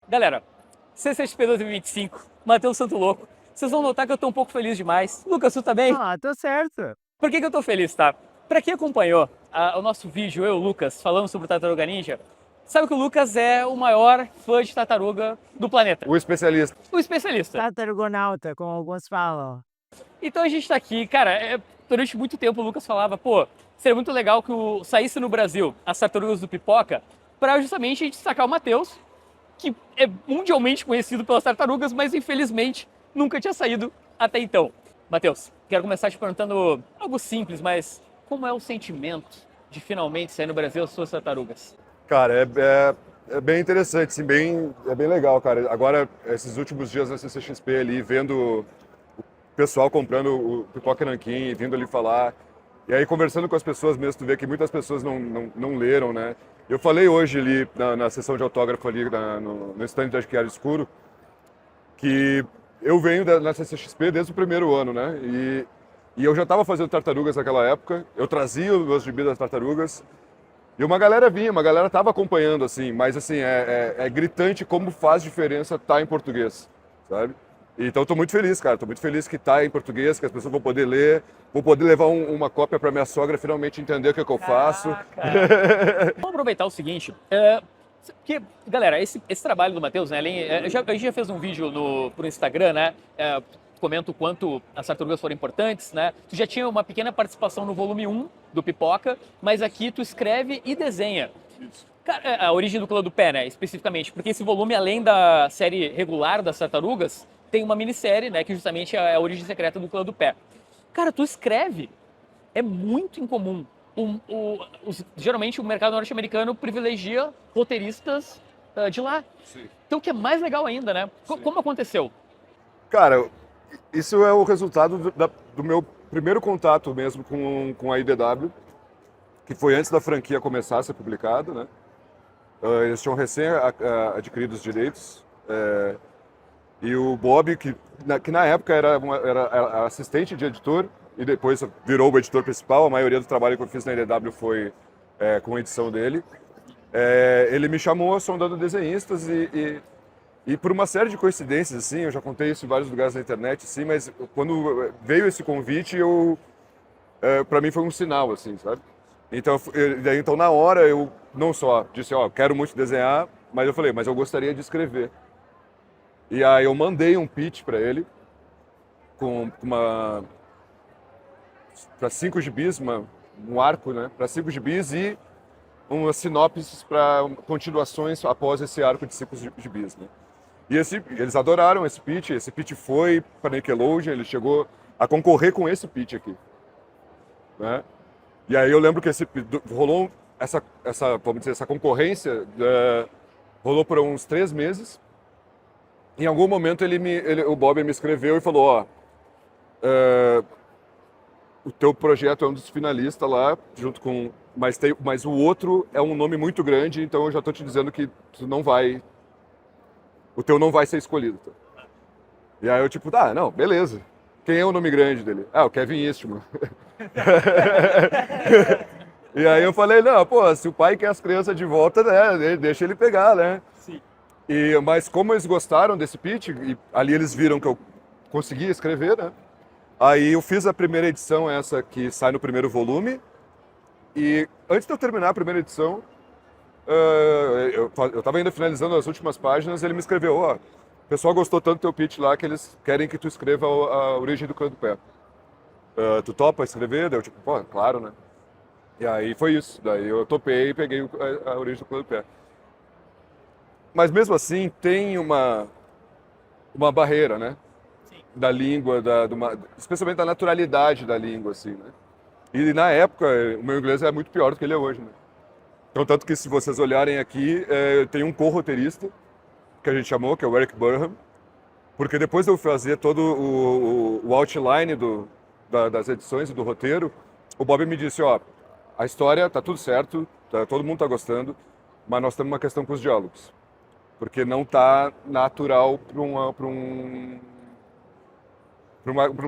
Galera, CCXP 2025, Matheus Santo Louco. Vocês vão notar que eu tô um pouco feliz demais. Lucas, tu tá bem? Ah, tô certo. Por que eu tô feliz, tá? Pra quem acompanhou o nosso vídeo, eu e o Lucas, falando sobre o Tartaruga Ninja, sabe que o Lucas é o maior fã de tartaruga do planeta. O especialista. O especialista. Tartarugonauta, como alguns falam. Então a gente tá aqui, cara, durante muito tempo o Lucas falava, pô, seria muito legal que saísse no Brasil as tartarugas do Pipoca pra justamente a gente destacar o Matheus, que é mundialmente conhecido pelas tartarugas, mas infelizmente nunca tinha saído até então. Matheus, quero começar te perguntando algo simples, mas como é o sentimento de finalmente sair no Brasil as suas tartarugas? Cara, é bem interessante, sim, é bem legal, cara. Agora, esses últimos dias na CCXP ali, vendo o pessoal comprando o Pipoca Nanquim, vindo ali falar, e aí conversando com as pessoas mesmo, tu vê que muitas pessoas não leram, né? Eu falei hoje ali na sessão de autógrafo ali no stand da Chiara Escuro, que eu venho na CCXP desde o primeiro ano, né? E eu já estava fazendo tartarugas naquela época, eu trazia os meus gibis das tartarugas, e uma galera vinha, uma galera tava acompanhando, assim, mas assim, é gritante como faz diferença estar em português, sabe? Então tô muito feliz, cara, tô muito feliz que tá em português, que as pessoas vão poder ler, vou poder levar uma cópia para minha sogra finalmente entender o que, é que eu faço. Vamos aproveitar o seguinte, porque, galera, esse trabalho do Matheus, né, a gente já fez um vídeo pro Instagram, né, comenta o quanto as tartarugas foram importantes, né, tu já tinha uma pequena participação no volume 1 do Pipoca, mas aqui tu escreve e desenha. Isso. Cara, a origem do Clã do Pé, né, especificamente, porque esse volume, além da série regular das tartarugas, tem uma minissérie, né, que justamente é a origem secreta do Clã do Pé. Cara, tu escreve, é muito incomum. Geralmente o mercado norte-americano privilegia roteiristas de lá. Sim. Então o que é mais legal ainda, né? Como aconteceu? Cara, isso é o resultado do meu primeiro contato mesmo com a IDW, que foi antes da franquia começar a ser publicada, né? Eles tinham recém adquirido os direitos. E o Bob, que na época era assistente de editor e depois virou o editor principal, a maioria do trabalho que eu fiz na IDW foi com a edição dele. Ele me chamou sondando desenhistas e por uma série de coincidências, assim, eu já contei isso em vários lugares na internet, assim, mas quando veio esse convite, para mim foi um sinal, assim, sabe? Então na hora eu não só disse, ó, quero muito desenhar, mas eu falei, mas eu gostaria de escrever. E aí eu mandei um pitch para ele com para 5 gibis, um arco, né, para 5 gibis e umas sinopses para continuações após esse arco de 5 gibis, né? E eles adoraram esse pitch foi para Nickelodeon, ele chegou a concorrer com esse pitch aqui, né? E aí eu lembro que rolou vamos dizer, essa concorrência, rolou por uns 3 meses. Em algum momento o Bob me escreveu e falou, ó, o teu projeto é um dos finalistas lá, junto com, mas o outro é um nome muito grande, então eu já tô te dizendo que o teu não vai ser escolhido. Tá? E aí eu tipo, tá, não, beleza. Quem é o nome grande dele? Ah, o Kevin Eastman. E aí eu falei, não, pô, se o pai quer as crianças de volta, né, deixa ele pegar, né? Sim. Mas como eles gostaram desse pitch, e ali eles viram que eu conseguia escrever, né? Aí eu fiz a primeira edição, essa que sai no primeiro volume. E antes de eu terminar a primeira edição, eu estava ainda finalizando as últimas páginas, ele me escreveu, ó, o pessoal gostou tanto do teu pitch lá que eles querem que tu escreva a origem do Clã do Pé. Tu topa escrever? Daí eu tipo, pô, claro, né? E aí foi isso. Daí eu topei e peguei a origem do Clã do Pé. Mas mesmo assim tem uma barreira, né? Sim. Da língua, especialmente da naturalidade da língua, assim, né? E na época, o meu inglês é muito pior do que ele é hoje, né? Então, tanto que se vocês olharem aqui, tem um co-roteirista, que a gente chamou, que é o Eric Burnham, porque depois de eu fazer todo o outline das edições e do roteiro, o Bob me disse, ó, a história tá tudo certo, todo mundo tá gostando, mas nós temos uma questão com os diálogos. Porque não tá natural para um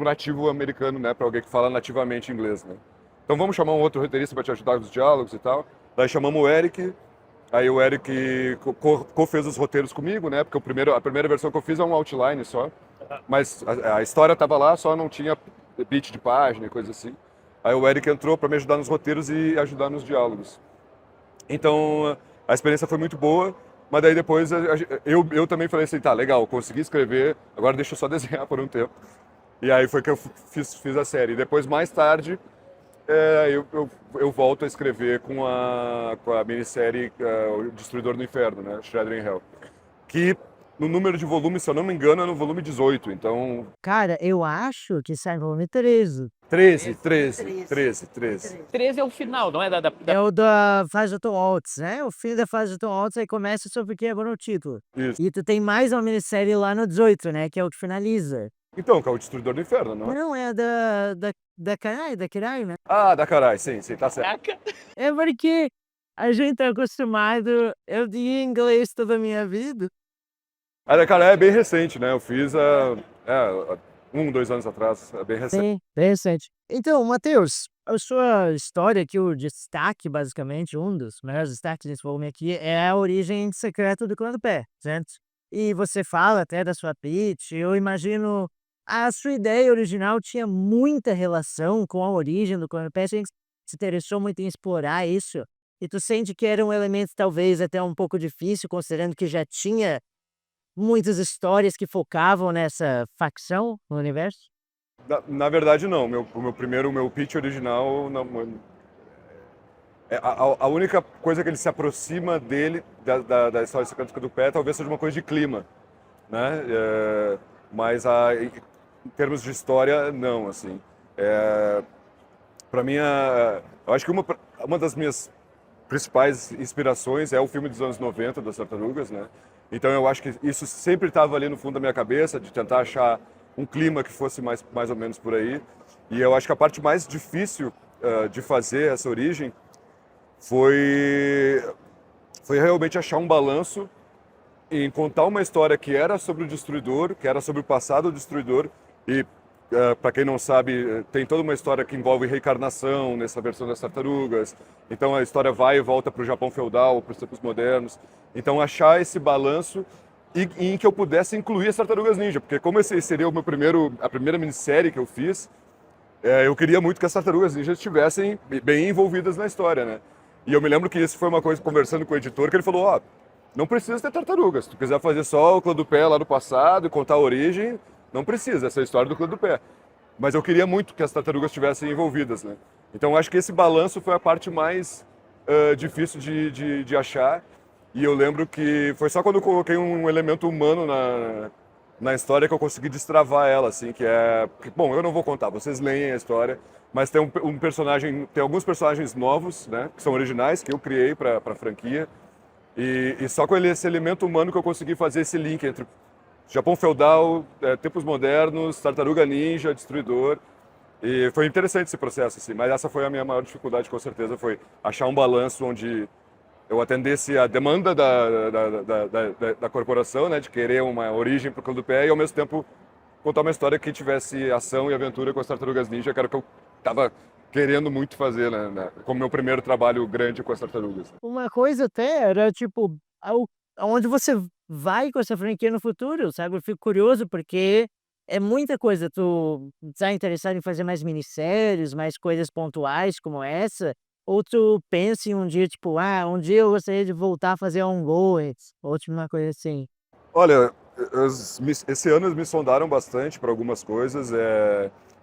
nativo americano, né? Para alguém que fala nativamente inglês, né? Então vamos chamar um outro roteirista para te ajudar nos diálogos e tal. Daí chamamos o Eric, Aí o Eric fez os roteiros comigo, né? Porque a primeira versão que eu fiz é um outline só. Mas a história estava lá, só não tinha beat de página e coisa assim. Aí o Eric entrou para me ajudar nos roteiros e ajudar nos diálogos. Então a experiência foi muito boa, mas daí depois eu também falei assim, tá, legal, consegui escrever, agora deixa eu só desenhar por um tempo. E aí foi que eu fiz a série. E depois, mais tarde, eu volto a escrever com a minissérie O Destruidor do Inferno, né? Shredder in Hell. Que no número de volumes, se eu não me engano, é no volume 18. Então, Cara, eu acho que sai no volume 13. 13. 13 é o final, não é? É o da fase do Tom Waltz, né? O fim da fase do Tom Waltz, aí começa só porque é no título. Isso. E tu tem mais uma minissérie lá no 18, né? Que é o que finaliza. Então, que é o Destruidor do Inferno, não é? Não, é da Kirai, né? Ah, da carai, sim, tá certo. Caraca. É porque a gente tá acostumado. Eu li inglês toda a minha vida. A da carai é bem recente, né? Eu fiz há 2 anos atrás, é bem recente. Sim, interessante. Então, Matheus, a sua história aqui, o destaque, basicamente, um dos maiores destaques desse volume aqui, é a origem secreta do Clã do Pé, certo? E você fala até da sua pitch, eu imagino a sua ideia original tinha muita relação com a origem do Clã do Pé, você se interessou muito em explorar isso, e tu sente que era um elemento talvez até um pouco difícil, considerando que já tinha muitas histórias que focavam nessa facção no universo? Na verdade, não. O meu pitch original, não, a única coisa que ele se aproxima dele, da história secreta do pé, talvez seja uma coisa de clima, né? Mas em termos de história, não, assim. Para mim, eu acho que uma das minhas principais inspirações é o filme dos anos 90, das Tartarugas, né? Então eu acho que isso sempre estava ali no fundo da minha cabeça, de tentar achar um clima que fosse mais ou menos por aí. E eu acho que a parte mais difícil de fazer essa origem foi realmente achar um balanço em contar uma história que era sobre o Destruidor, que era sobre o passado do Destruidor. E, para quem não sabe, tem toda uma história que envolve reencarnação nessa versão das Tartarugas. Então a história vai e volta para o Japão feudal, para os tempos modernos. Então achar esse balanço e em que eu pudesse incluir as Tartarugas Ninja, porque como esse seria a primeira minissérie que eu fiz, eu queria muito que as Tartarugas Ninja estivessem bem envolvidas na história, né? E eu me lembro que isso foi uma coisa, conversando com o editor, que ele falou, ó, não precisa ter tartarugas, se tu quiser fazer só o Clã do Pé lá do passado e contar a origem, não precisa, essa é a história do Clã do Pé. Mas eu queria muito que as tartarugas estivessem envolvidas, né? Então acho que esse balanço foi a parte mais difícil de achar. E eu lembro que foi só quando eu coloquei um elemento humano na história que eu consegui destravar ela, assim, bom, eu não vou contar, vocês leem a história, mas tem um personagem, tem alguns personagens novos, né, que são originais, que eu criei para a franquia, e só com esse elemento humano que eu consegui fazer esse link entre Japão feudal, tempos modernos, Tartaruga Ninja, Destruidor, e foi interessante esse processo, assim, mas essa foi a minha maior dificuldade, com certeza, foi achar um balanço onde eu atendesse a demanda da corporação, né, de querer uma origem para o Clã do Pé e, ao mesmo tempo, contar uma história que tivesse ação e aventura com as Tartarugas Ninja, que era o que eu estava querendo muito fazer, né, como meu primeiro trabalho grande com as Tartarugas. Uma coisa até era, tipo, aonde você vai com essa franquia no futuro, sabe? Eu fico curioso porque é muita coisa. Tu tá interessado em fazer mais minisséries, mais coisas pontuais como essa? Ou tu pensa em um dia, tipo, um dia eu gostaria de voltar a fazer ongoings, ou tipo uma coisa assim? Olha, esse ano eles me sondaram bastante para algumas coisas.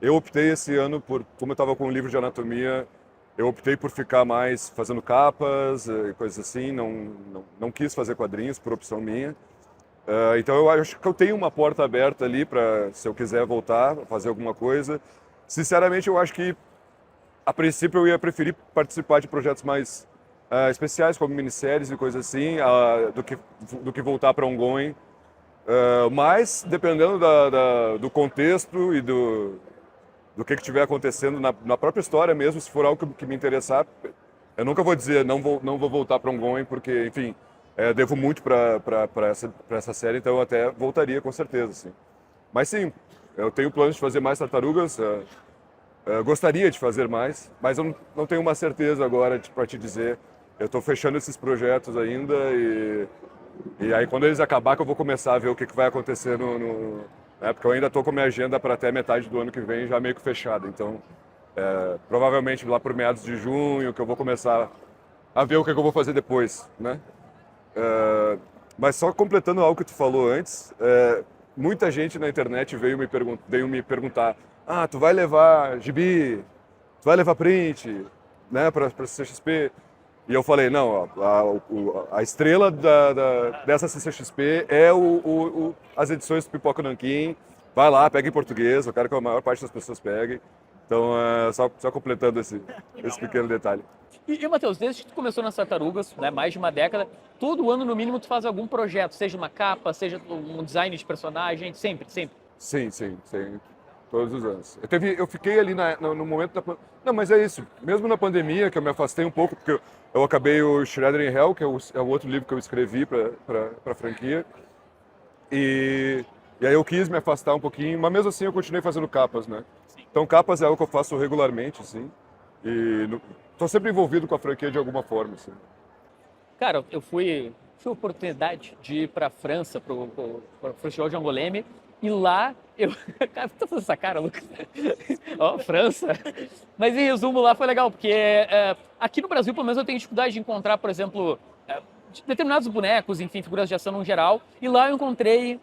Eu optei esse ano como eu estava com um livro de anatomia, eu optei por ficar mais fazendo capas, coisas assim. Não quis fazer quadrinhos por opção minha. Então eu acho que eu tenho uma porta aberta ali para, se eu quiser voltar a fazer alguma coisa. Sinceramente, eu acho que a princípio eu ia preferir participar de projetos mais especiais, como minisséries e coisas assim, do que voltar para ongoing. Mas, dependendo do contexto e do que estiver acontecendo na própria história mesmo, se for algo que me interessar, eu nunca vou dizer não vou voltar para ongoing, porque, enfim, devo muito para essa série, então eu até voltaria com certeza. Sim. Mas sim, eu tenho planos de fazer mais tartarugas. Gostaria de fazer mais, mas eu não tenho uma certeza agora para te dizer. Eu estou fechando esses projetos ainda e aí quando eles acabar que eu vou começar a ver o que vai acontecer né, porque eu ainda estou com a minha agenda para até metade do ano que vem já meio que fechada. Então, provavelmente lá por meados de junho que eu vou começar a ver o que eu vou fazer depois, né? Mas só completando algo que tu falou antes, muita gente na internet veio me perguntar: ah, tu vai levar gibi, tu vai levar print, né, para CCXP? E eu falei, não, a estrela dessa CCXP é as edições do Pipoca Nanquim. Vai lá, pega em português, eu quero que a maior parte das pessoas pegue. Então, só completando esse pequeno detalhe. E Matheus, desde que tu começou nas Tartarugas, né, mais de uma década, todo ano no mínimo tu faz algum projeto, seja uma capa, seja um design de personagem, sempre. Sim, todos os anos. Eu fiquei ali no momento da... Não, mas é isso. Mesmo na pandemia, que eu me afastei um pouco, porque eu acabei o Shredder in Hell, que é o outro livro que eu escrevi para a franquia. E aí eu quis me afastar um pouquinho, mas mesmo assim eu continuei fazendo capas, né? Então capas é algo que eu faço regularmente, assim. E estou sempre envolvido com a franquia de alguma forma, assim. Cara, eu tive a oportunidade de ir para a França, para o Festival de Angoulême, e lá eu... Cara, tá fazendo essa cara, Lucas? Ó, França. Mas em resumo, lá foi legal, porque aqui no Brasil, pelo menos, eu tenho dificuldade de encontrar, por exemplo, determinados bonecos, enfim, figuras de ação no geral, e lá eu encontrei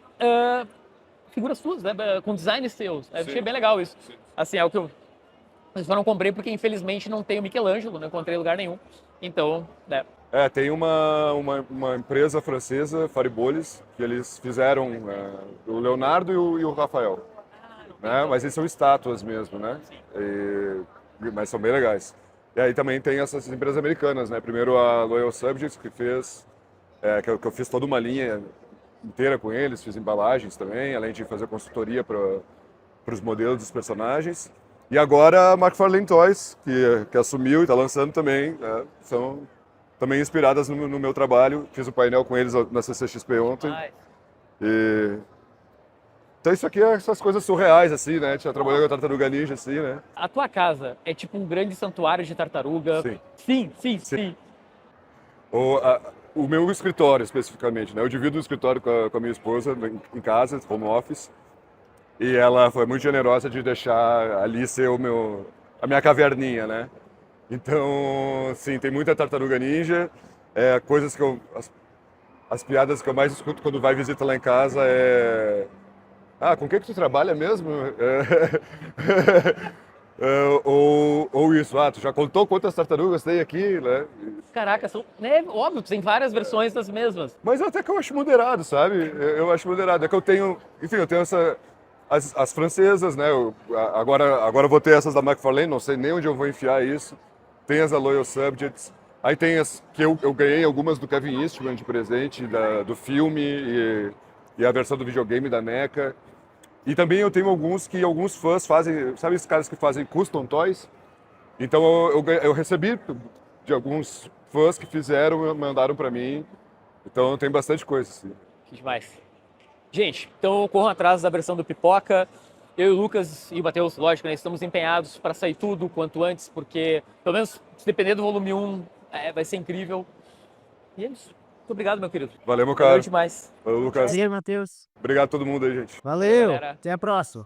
figuras suas, né, com designs seus. Eu achei bem legal isso. Sim. Assim, é o que eu... Mas só não comprei porque, infelizmente, não tenho Michelangelo, não encontrei em lugar nenhum. Então, né. Tem uma empresa francesa, Fariboles, que eles fizeram o Leonardo e o Rafael. Né? Mas eles são estátuas mesmo, né? Mas são bem legais. E aí também tem essas empresas americanas, né? Primeiro a Loyal Subjects, que fez, que eu fiz toda uma linha inteira com eles, fiz embalagens também, além de fazer consultoria para os modelos dos personagens. E agora a McFarlane Toys, que assumiu e está lançando também, são também inspiradas no meu trabalho. Fiz o painel com eles na CCXP ontem. Então isso aqui é essas coisas surreais, assim, né? Já trabalhei com a Tartaruga Ninja, assim, né? A tua casa é tipo um grande santuário de tartaruga? Sim. O meu escritório, especificamente, né? Eu divido o escritório com a minha esposa em casa, home office. E ela foi muito generosa de deixar ali ser a minha caverninha, né? Então, sim, tem muita Tartaruga Ninja. Coisas que as piadas que eu mais escuto quando vai visita lá em casa é... Ah, com o que tu trabalha mesmo? Ou isso, tu já contou quantas tartarugas tem aqui, né? Caraca, né, óbvio, tem várias versões das mesmas. Mas até que eu acho moderado, sabe? Eu acho moderado. É que eu tenho as francesas, né? Agora eu vou ter essas da McFarlane, não sei nem onde eu vou enfiar isso. Tem as da Loyal Subjects. Aí tem as que eu ganhei algumas do Kevin Eastman de presente, do filme e a versão do videogame da NECA. E também eu tenho alguns fãs fazem, sabe esses caras que fazem custom toys? Então eu recebi de alguns fãs que fizeram, mandaram para mim. Então tem bastante coisa, assim. Que demais. Gente, então corram atrás da versão do Pipoca. Eu e o Lucas e o Matheus, lógico, né, estamos empenhados para sair tudo quanto antes, porque, pelo menos, se depender do volume 1, vai ser incrível. E é isso. Muito obrigado, meu querido. Valeu, meu cara. Valeu demais. Valeu, Lucas. Prazer, Matheus. Obrigado a todo mundo aí, gente. Valeu. Galera. Até a próxima.